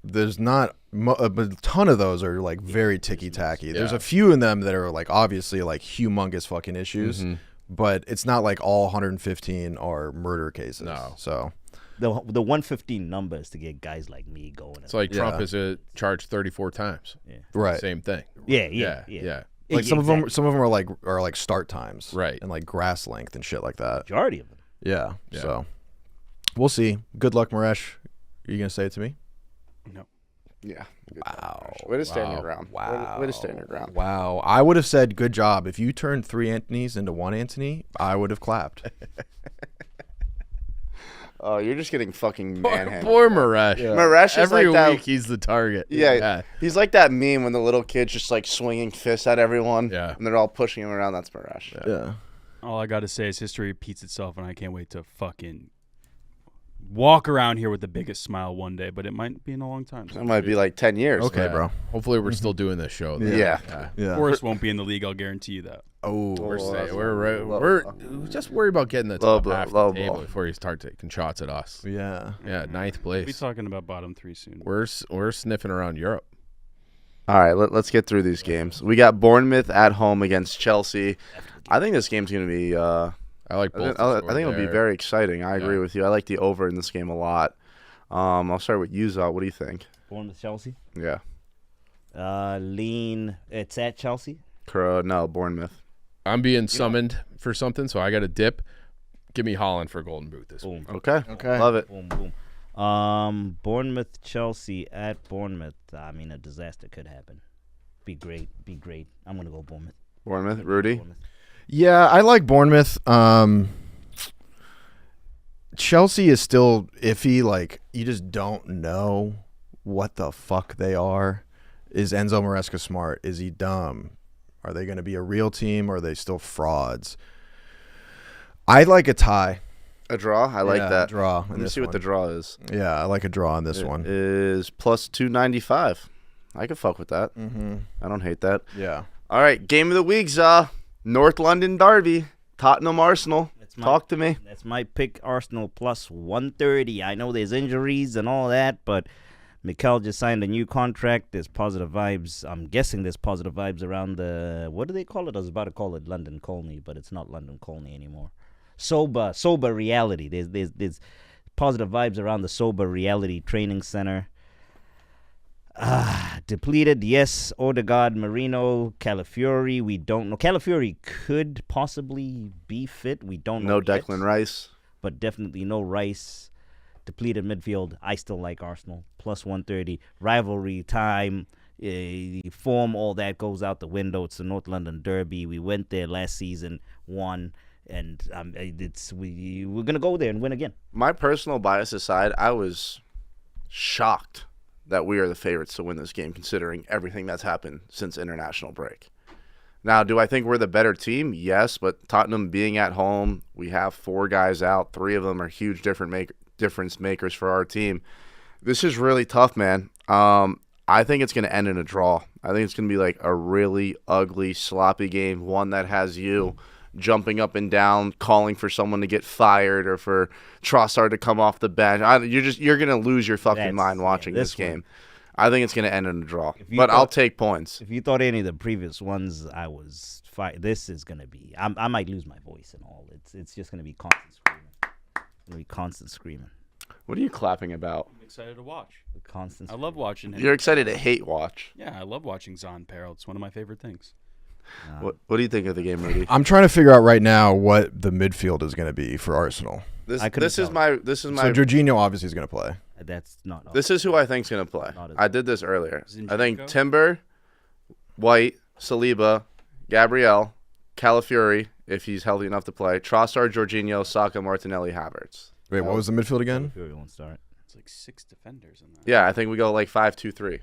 there's not a ton of those are like very ticky tacky. There's a few in them that are like obviously like humongous fucking issues, but it's not like all 115 are murder cases. No. So The 115 number is to get guys like me going. it's like Trump is charged 34 times. right. Same thing. Yeah. Like some of them are like start times, Right. and like grass length and shit like that. Majority of them. Yeah. So we'll see. Good luck, Maresh. Are you gonna say it to me? No. Yeah. Wow. Way to stand your ground. Wow. Way to stand your ground. Wow. I would have said good job. If you turned 3 Anthonys into 1 Anthony, I would have clapped. Oh, you're just getting fucking manhandled. Poor Maresh. Maresh is Every like that. week he's the target. Yeah, he's like that meme when the little kid's just like swinging fists at everyone. Yeah. And they're all pushing him around. That's Maresh. Yeah. All I got to say is history repeats itself, and I can't wait to fucking walk around here with the biggest smile one day, but it might be in a long time. That might be like 10 years. Okay, Yeah. bro. Hopefully we're still doing this show. though. Yeah. Yeah. Forrest won't be in the league, I'll guarantee you that. Oh, We're just worried about getting the Low top blow, half low of the table blow. before you start taking shots at us. yeah. Yeah, ninth We'll be place. talking about bottom three soon. We're sniffing around Europe. All right, let's get through these games. We got Bournemouth at home against Chelsea. I think this game's going to be I like both. I think it'll be very exciting. I agree with you. I like the over in this game a lot. I'll start with you, Zot. What do you think? Bournemouth, Chelsea. Yeah. Lean. It's at Chelsea. No, Bournemouth. I'm being summoned for something, so I got a dip. Give me Holland for Golden Boot this week. Boom. Okay. Love it. Boom. Boom. Bournemouth, Chelsea at Bournemouth. I mean, a disaster could happen. Be great. I'm gonna go Bournemouth. Bournemouth. Rudy. Bournemouth. Yeah, I like Bournemouth. Chelsea is still iffy. Like, you just don't know what the fuck they are. Is Enzo Maresca smart? Is he dumb? Are they going to be a real team, or are they still frauds? I like a tie. A draw. I like that. Draw. Let me see what the draw is. Yeah, I like a draw on this one. Is plus 295. I could fuck with that. Mm-hmm. I don't hate that. Yeah. All right, game of the week, North London derby, Tottenham Arsenal. Talk to me. That's my pick. Arsenal plus 130. I know there's injuries and all that, but Mikel just signed a new contract. There's positive vibes. I'm guessing there's positive vibes around the, what do they call it? I was about to call it London Colney, but it's not London Colney anymore. Sober reality. There's positive vibes around the Sober Reality Training Center. Depleted, yes. Odegaard, Marino, Calafiori, we don't know. Calafiori could possibly be fit. We don't know. No Declan Rice. But definitely no Rice. Depleted midfield. I still like Arsenal. Plus 130. Rivalry time. Form, all that goes out the window. It's the North London Derby. We went there last season, won, and we're gonna go there and win again. My personal bias aside, I was shocked that we are the favorites to win this game, considering everything that's happened since international break. Now, do I think we're the better team? Yes, but Tottenham being at home, we have 4 guys out. 3 of them are huge difference makers for our team. This is really tough, man. I think it's going to end in a draw. I think it's going to be like a really ugly, sloppy game, one that has you jumping up and down, calling for someone to get fired or for Trossard to come off the bench. You're going to lose your fucking mind watching this game. I think it's going to end in a draw, but I'll take points. If you thought any of the previous ones, I was fine. This is going to be. I might lose my voice and all. It's just going to be constant screaming. It's going to be constant screaming. What are you clapping about? I'm excited to watch. Constant. I love watching him. You're excited to hate watch. Yeah, I love watching Zon Peril. It's one of my favorite things. What do you think of the game, Rudy? I'm trying to figure out right now what the midfield is going to be for Arsenal. This is my. So Jorginho obviously is going to play. That's not. This is who I think is going to play. I did this earlier. Zinchenko? I think Timber, White, Saliba, Gabriel, Calafiori, if he's healthy enough to play, Trossard, Jorginho, Saka, Martinelli, Havertz. Wait, what was the midfield again? Fury won't start. It's like 6 defenders in that. Yeah, I think we go like 5-2-3.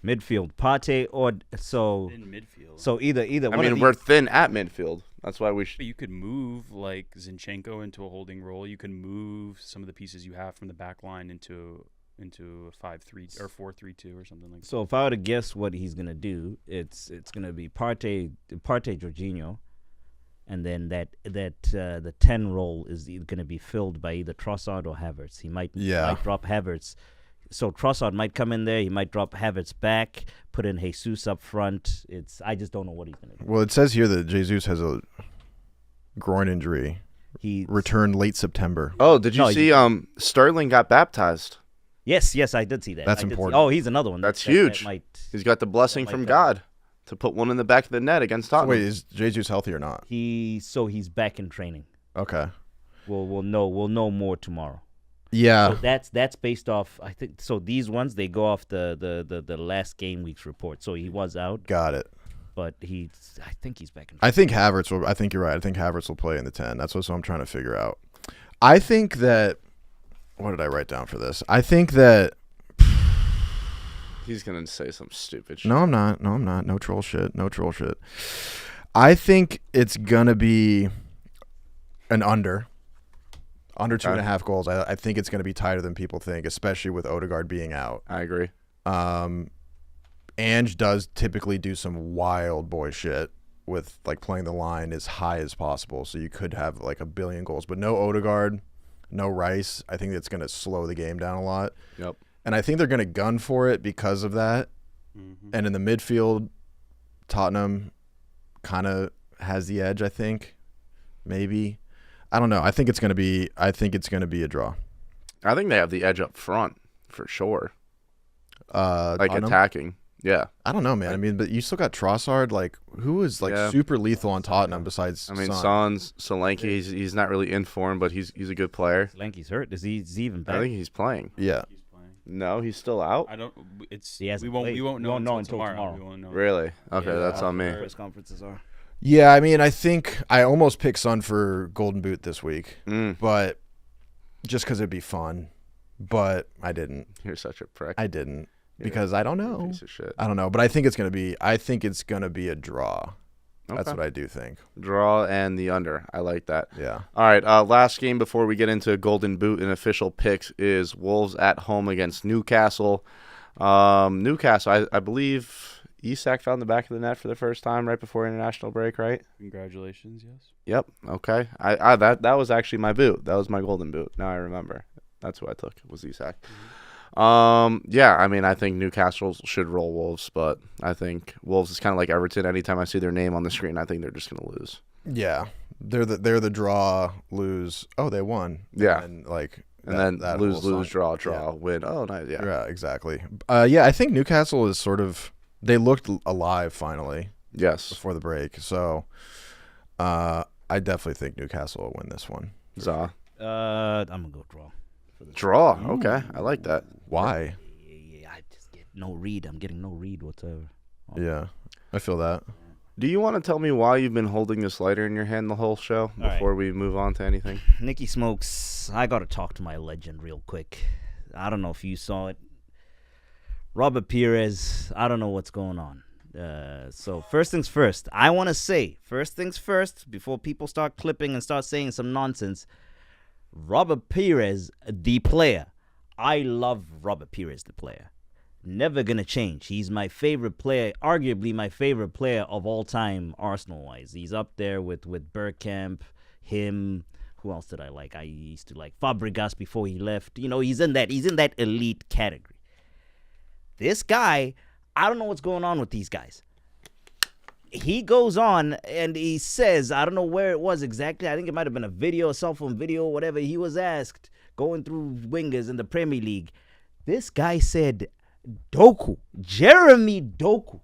Midfield, Partey or so. In midfield. So either. I mean, we're thin at midfield. That's why we should. But you could move like Zinchenko into a holding role. You can move some of the pieces you have from the back line into a 5-3 or 4-3-2 or something like that. So if I were to guess what he's gonna do, it's gonna be Partey, Jorginho, and then the 10 role is gonna be filled by either Trossard or Havertz. He might drop Havertz. So Trossard might come in there. He might drop Havertz back, put in Jesus up front. I just don't know what he's gonna do. Well, it says here that Jesus has a groin injury. He returned late September. Oh, did you see? Sterling got baptized. Yes, I did see that. That's important. He's another one. That's huge. He's got the blessing from God to put one in the back of the net against Tottenham. So wait, is Jesus healthy or not? He's back in training. Okay. We'll know more tomorrow. Yeah. So that's based off. I think so. These ones they go off the last game week's report. So he was out. Got it. But I think he's back in training. I think Havertz will. I think you're right. I think Havertz will play in the 10. That's what I'm trying to figure out. I think that. What did I write down for this? I think that. He's gonna say some stupid shit. No, I'm not. No troll shit. I think it's gonna be an under 2.5 goals. I think it's gonna be tighter than people think, especially with Odegaard being out. I agree. Ange does typically do some wild boy shit with like playing the line as high as possible, so you could have like a billion goals. But no Odegaard, no Rice. I think that's gonna slow the game down a lot. Yep. And I think they're going to gun for it because of that. Mm-hmm. And in the midfield, Tottenham kind of has the edge, I think. Maybe. I don't know. I think it's going to be a draw. I think they have the edge up front for sure. Tottenham? Attacking. Yeah. I don't know, man. I mean, but you still got Trossard, like who is super lethal on Tottenham besides Son's Solanke, he's not really in form, but he's a good player. Solanke's hurt. Is he even back? I think he's playing. Yeah. No, he's still out. I don't. It's. We won't know until tomorrow. We won't know. Really? Okay, that's on me. Press conferences are. Yeah, I mean, I think I almost picked Son for Golden Boot this week, but just because it'd be fun. But I didn't. You're such a prick. I didn't because I don't know. Piece of shit. I don't know, but I think it's gonna be. I think it's gonna be a draw. Okay. That's what I do think. Draw and the under. I like that. Yeah. All right. Last game before we get into Golden Boot and official picks is Wolves at home against Newcastle. Newcastle, I believe Isak found the back of the net for the first time right before international break, right? Congratulations, yes. Yep. Okay. That was actually my boot. That was my Golden Boot. Now I remember. That's who I took. Was Isak. Yeah, I mean, I think Newcastle should roll Wolves, but I think Wolves is kind of like Everton. Anytime I see their name on the screen, I think they're just going to lose. Yeah, they're the draw, lose. Oh, they won. Yeah, and then lose, draw, win. Oh, nice. Yeah. Yeah, exactly. Yeah, I think Newcastle is sort of they looked alive finally. Yes, before the break. So, I definitely think Newcastle will win this one. Za. I'm gonna go draw. Draw. Okay, I like that. Why? Yeah, I just get no read. I'm getting no read whatsoever. Yeah, I feel that. Do you want to tell me why you've been holding this lighter in your hand the whole show before we move on to anything? Nicky Smokes, I got to talk to my legend real quick. I don't know if you saw it. Robert Pires, I don't know what's going on. So first things first, I want to say, first things first, before people start clipping and start saying some nonsense, Robert Pires, the player. I love Robert Pires, the player. Never going to change. He's my favorite player, arguably my favorite player of all time, Arsenal-wise. He's up there with Bergkamp, him. Who else did I like? I used to like Fabregas before he left. You know, he's in that elite category. This guy, I don't know what's going on with these guys. He goes on and he says, I don't know where it was exactly. I think it might have been a video, a cell phone video, whatever. He was asked, going through wingers in the Premier League. This guy said, Doku, Jeremy Doku,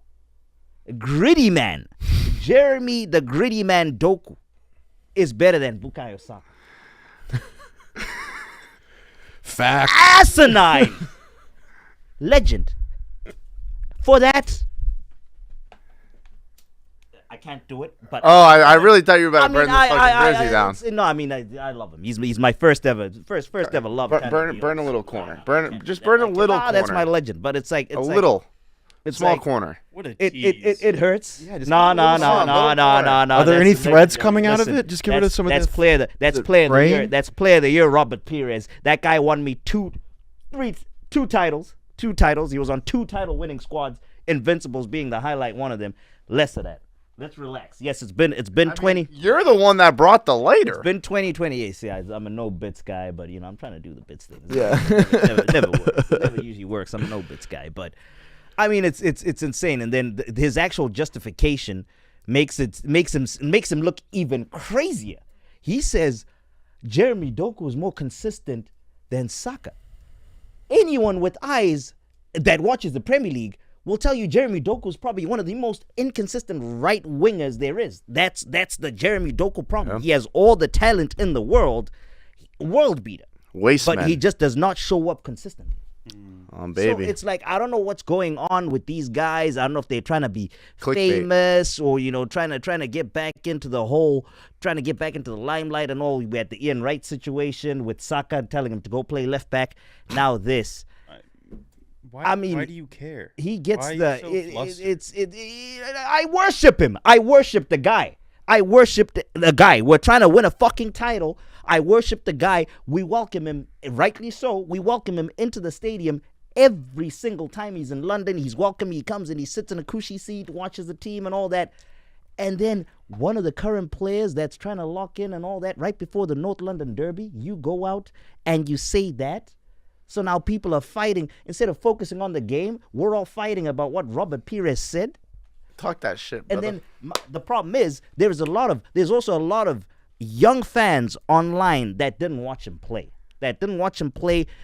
gritty man, Jeremy the gritty man Doku is better than Bukayo Saka. Fact. Asinine. Legend. For that, I can't do it. But I really thought you were about to burn this fucking jersey down. No, I mean, I love him. He's my first ever love. Burn a little corner. Burn a little corner. That's my legend. But it's like a little. It's small like, corner. What a tease. It hurts. Yeah, just No. Are there any threads coming out of it? Just give it some of That's this. player of the year. That's player of the year. Robert Pires. That guy won me two titles. He was on 2 title-winning squads. Invincibles being the highlight, one of them. Less of that. Let's relax. Yes, it's been 20. You're the one that brought the lighter. It's been 2028. See, I'm a no bits guy, but I'm trying to do the bits thing. Yeah. It never works. It never usually works. I'm a no bits guy, but I mean, it's insane. And then his actual justification makes him look even crazier. He says Jeremy Doku is more consistent than Saka. Anyone with eyes that watches the Premier League will tell you Jeremy Doku is probably one of the most inconsistent right wingers there is. That's the Jeremy Doku problem. Yeah. He has all the talent in the world beater. But he just does not show up consistently. Baby. So it's like, I don't know what's going on with these guys. I don't know if they're trying to be famous or, trying to get back into the limelight and all. We had the Ian Wright situation with Saka telling him to go play left back. Now this. Why do you care? He gets I worship him. I worship the guy. We're trying to win a fucking title. I worship the guy. We welcome him, rightly so. We welcome him into the stadium every single time he's in London. He's welcome. He comes and he sits in a cushy seat, watches the team and all that. And then one of the current players that's trying to lock in and all that, right before the North London Derby, you go out and you say that. So now people are fighting. Instead of focusing on the game, we're all fighting about what Robert Pires said. Talk that shit, brother. And then the problem is there's also a lot of young fans online that didn't watch him play.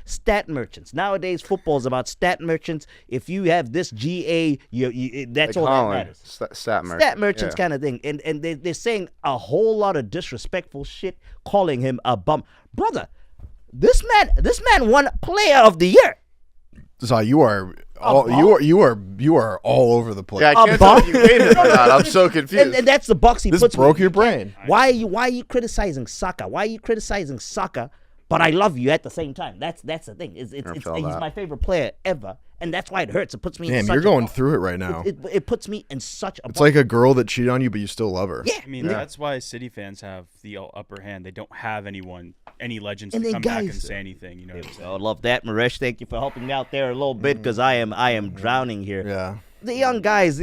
Stat merchants. Nowadays, football is about stat merchants. If you have this GA, that's like all that matters. Stat merchants kind of thing. And they're saying a whole lot of disrespectful shit, calling him a bum. Brother, this man won Player of the Year. So you are all over the place. Yeah, I can't tell if you hate him or not. I'm so confused. And that's the box he puts me. This broke your brain. Why are you criticizing Saka? But I love you at the same time. That's the thing. He's my favorite player ever, and that's why it hurts. It puts me. Damn, you're going through it right now. It puts me in such a. It's like a girl that cheated on you, but you still love her. Yeah, I mean that's why City fans have the upper hand. They don't have any legends to come back and say anything. You know. I love that, Maresh. Thank you for helping me out there a little bit because I am drowning here. Yeah. The young guys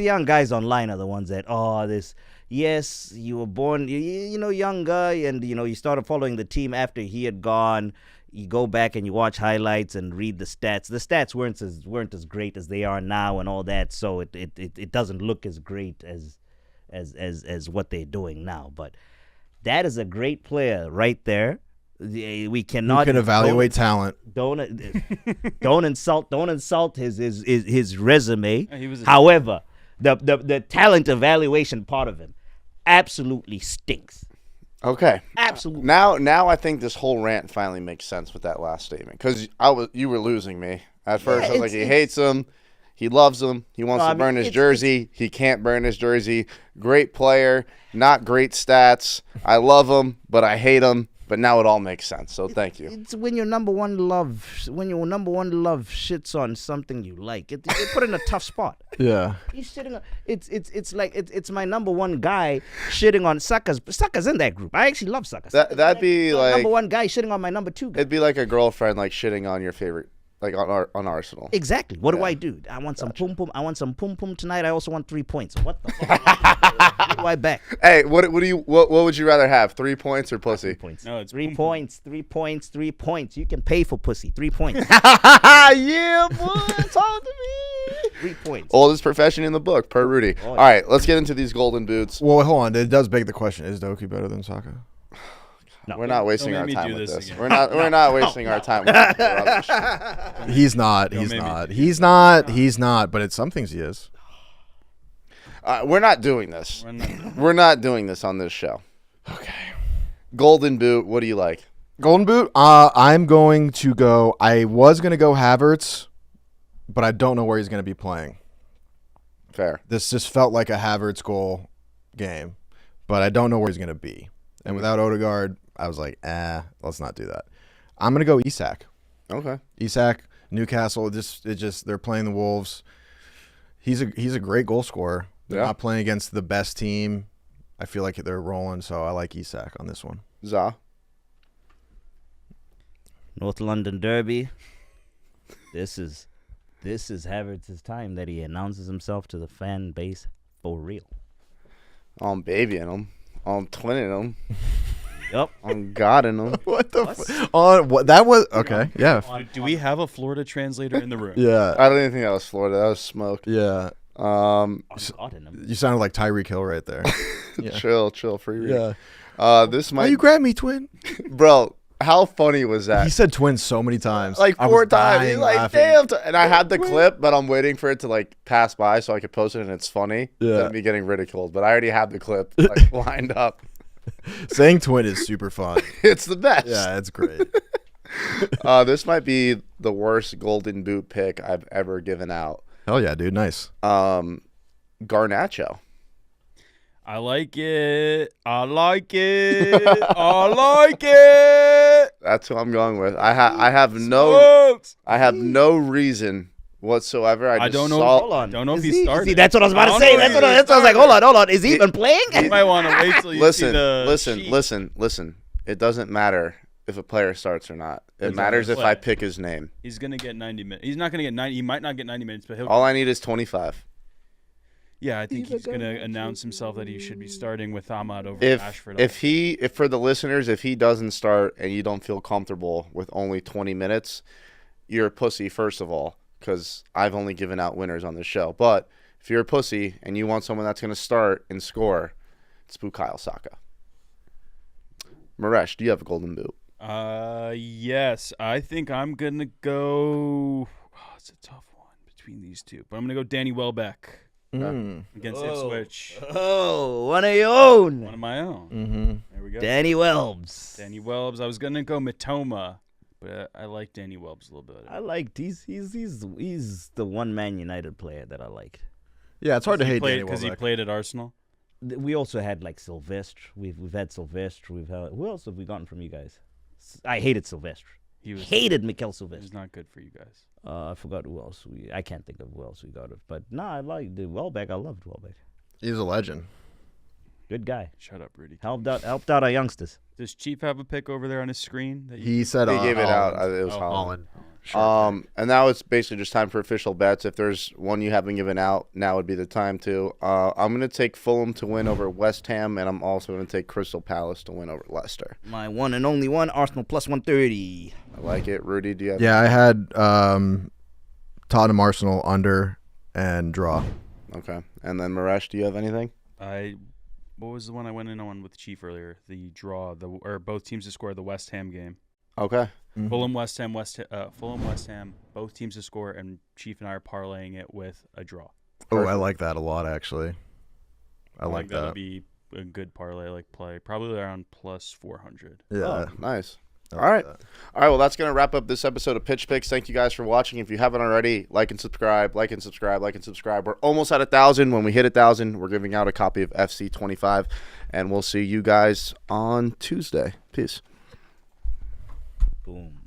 online are the ones that this. Yes, you were born, young guy, and you started following the team after he had gone. You go back and you watch highlights and read the stats. The stats weren't as great as they are now and all that, so it doesn't look as great as what they're doing now. But that is a great player right there. We cannot. You can evaluate talent. Don't insult his resume. However, the talent evaluation part of him absolutely stinks. Okay. Absolutely. Now I think this whole rant finally makes sense with that last statement because you were losing me at first. I was like, he hates him. He loves him. He wants to burn his jersey. He can't burn his jersey. Great player, not great stats. I love him, but I hate him. But now it all makes sense. So thank you. It's when your number one love shits on something you like. It put in a tough spot. Yeah. He's shitting on. It's like it's my number one guy shitting on Saka's. Saka's in that group. I actually love Saka. That'd be like number one guy shitting on my number two guy. It'd be like a girlfriend like shitting on your favorite, like on Arsenal. Exactly. What do I do? I want some pum pum. I want some pum pum tonight. I also want 3 points. What the fuck? What do I back? Hey, what would you rather have? 3 points or pussy? 3 points. No, it's 3 points. 3 points. 3 points. You can pay for pussy. 3 points. Yeah, boy, talk to me. 3 points. Oldest profession in the book, per Rudy. All right, let's get into these golden boots. Well, hold on. It does beg the question: is Doku better than Saka? No. We're not wasting Don't our make me time do with this this. again. We're not wasting our time with this rubbish. He's not. Don't He's make me not. do He's not. He's not. But it's some things he is. We're not doing this. We're not- We're not doing this on this show. Okay. Golden boot. What do you like? Golden boot. I'm going to go. I was going to go Havertz, but I don't know where he's going to be playing. Fair. This just felt like a Havertz goal game, but I don't know where he's going to be. And without Odegaard, I was like, let's not do that. I'm going to go Isak. Okay. Isak, Newcastle. They're playing the Wolves. He's a great goal scorer. They're not playing against the best team. I feel like they're rolling, so I like Isak on this one. Za. North London Derby. This is Havertz's time that he announces himself to the fan base for real. I'm babying him. I'm twinning him. Yep. I'm godding him. What the? On what? That was okay. Yeah. Do we have a Florida translator in the room? Yeah. I don't even think that was Florida. That was smoke. Yeah. You sounded like Tyreek Hill right there. Yeah. Chill, free read. This Why might, you grab me, twin? bro. How funny was that? He said twin so many times. Like I 4 was times. dying He's like, laughing. damn. And I had the clip, but I'm waiting for it to like pass by so I could post it, and it's funny. Yeah. Than me getting ridiculed. But I already have the clip like lined up. Saying twin is super fun. It's the best. Yeah, it's great. This might be the worst golden boot pick I've ever given out. Hell yeah, dude. Nice. Garnacho. I like it. I like it. I like it. That's who I'm going with. I have no reason whatsoever. I don't know. saw, Hold on. Don't know if Is he started. See, that's what I was about I to don't say. know That's if what he I was like. Hold on. Is he even playing? You might want to wait till you see the sheet. Listen. It doesn't matter if a player starts or not. It matters if I pick his name. He's gonna get 90 minutes. He's not gonna get 90. He might not get 90 minutes, but he'll. All I need is 25. Yeah, I think he's gonna announce himself that he should be starting with Ahmad over If Rashford. if for the listeners, if he doesn't start and you don't feel comfortable with only 20 minutes, you're a pussy first of all, because I've only given out winners on this show. But if you're a pussy and you want someone that's gonna start and score, it's Pires Saka. Maresh, do you have a golden boot? Yes, I think I'm gonna go. Oh, it's a tough one between these two, but I'm gonna go Danny Welbeck against Ipswich. Oh, one of your own. One of my own. Mm-hmm. There we go. Danny Welbs. Danny Welbs. I was gonna go Matoma, but I like Danny Welbs a little bit. I liked he's the one Man United player that I liked. Yeah, it's hard to hate Danny because he Welbeck. played at Arsenal. We also had like Silvestre. We've had Silvestre. We've had who else have we gotten from you guys? I hated Silvestre. He was Hated Mikel He Silvestre. was not good for you guys. I forgot who else I can't think of who else we got it. But I liked the Welbeck. I loved Welbeck. He's a legend. Good guy. Shut up, Rudy. Helped out our youngsters. Does Chief have a pick over there on his screen? That He said He gave it out. Holland. It was Oh, Holland. Holland. And now it's basically just time for official bets. If there's one you haven't given out, now would be the time to. I'm going to take Fulham to win over West Ham, and I'm also going to take Crystal Palace to win over Leicester. My one and only one, Arsenal plus 130. I like it. Rudy, do you have Yeah, I had Tottenham Arsenal under and draw. Okay. And then Maresh, do you have anything? What was the one I went in on with Chief earlier? The draw, or both teams to score the West Ham game. Okay. Mm-hmm. Fulham, West Ham, both teams to score, and Chief and I are parlaying it with a draw. Oh, I like that a lot, actually. I like that'll that. be a good parlay, play probably around plus 400. Yeah. Oh, nice. All right. All right, well, that's going to wrap up this episode of Pitch Picks. Thank you guys for watching. If you haven't already, like and subscribe. We're almost at 1,000. When we hit 1,000, we're giving out a copy of FC 25. And we'll see you guys on Tuesday. Peace. Boom.